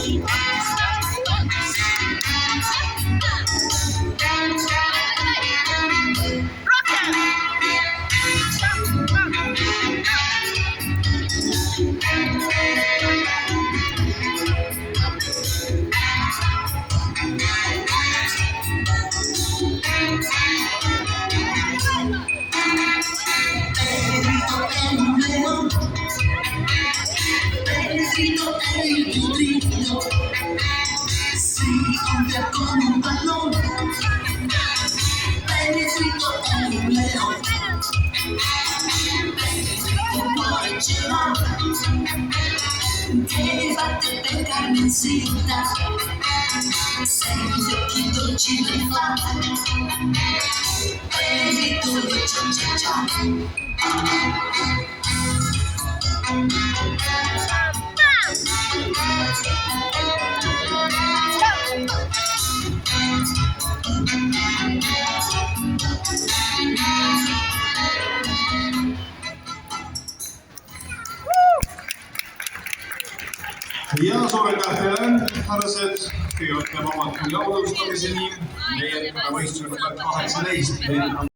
Si cambia con un balón, Benedito è un leone, Benedito poi ce l'ha, che batte per carmencita, sei gli occhi dolci le fa, Benedito dolce c'è già. Ja, suur aitäh teile, härrased, kõigepealt peab omalt küll austamiseni, meie võistlus on 18.